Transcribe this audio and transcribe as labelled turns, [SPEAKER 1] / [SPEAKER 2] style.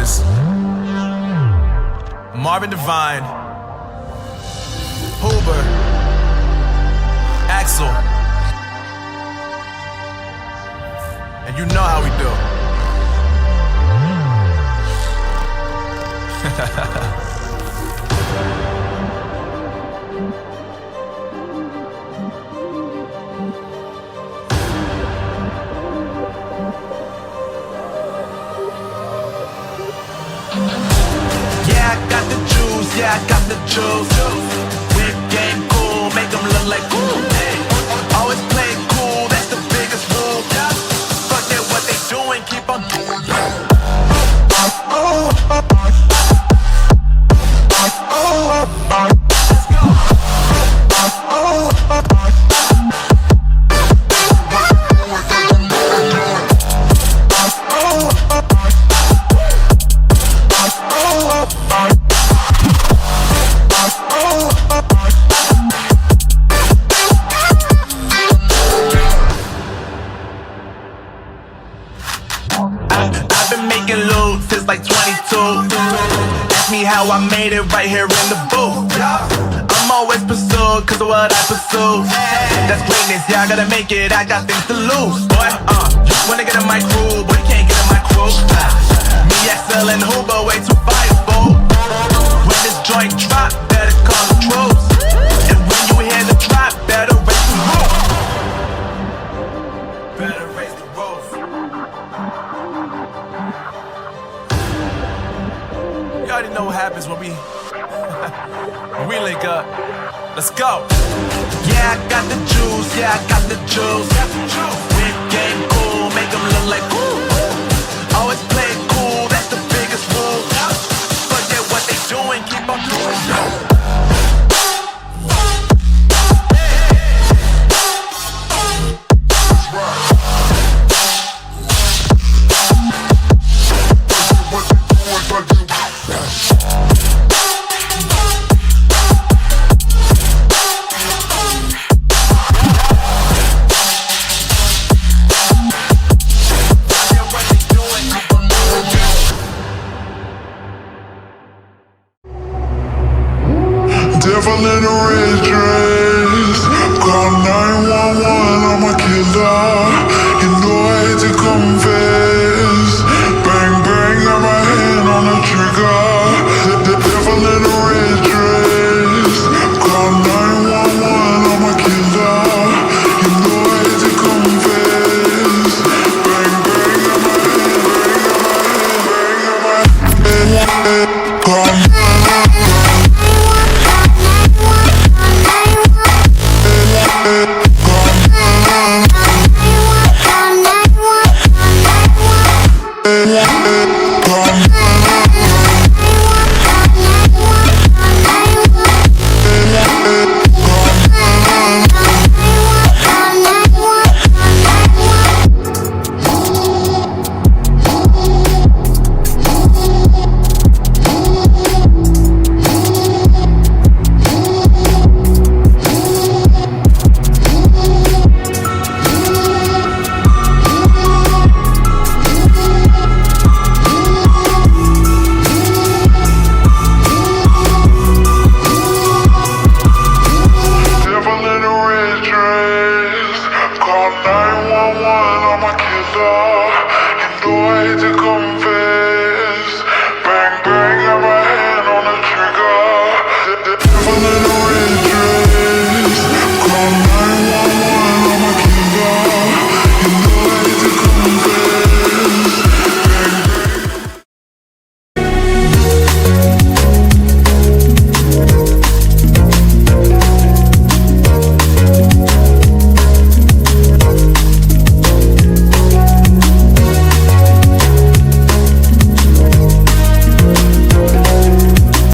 [SPEAKER 1] is Marvin Devine, Huber, Axel, and you know how we do. Yeah, I got the juice, yeah, I got the juice. Whip game cool, make them look like cool. Always play cool, that's the biggest rule. Fuck that, what they doing, keep on doing that. I've been making loot since like 22. Ask me how I made it right here in the booth. I'm always pursued cause of what I pursue. That's greatness, yeah, I gotta make it, I got things to lose. Boy, you wanna get in my crew, but you can't get in my crew. Me, Axel, and Huber way too fireable. When this joint drop, better call the troops. And when you hear the drop, better raise the roof. Better raise the roof. You already know what happens when we link up. Let's go. Yeah, I got the juice. Yeah, I got the juice. Whip game cool, make them look like cool. Always play it cool, that's the biggest rule. Forget what they doing, keep on doing it.
[SPEAKER 2] Devil in a red dress, call 911, I'm a killer.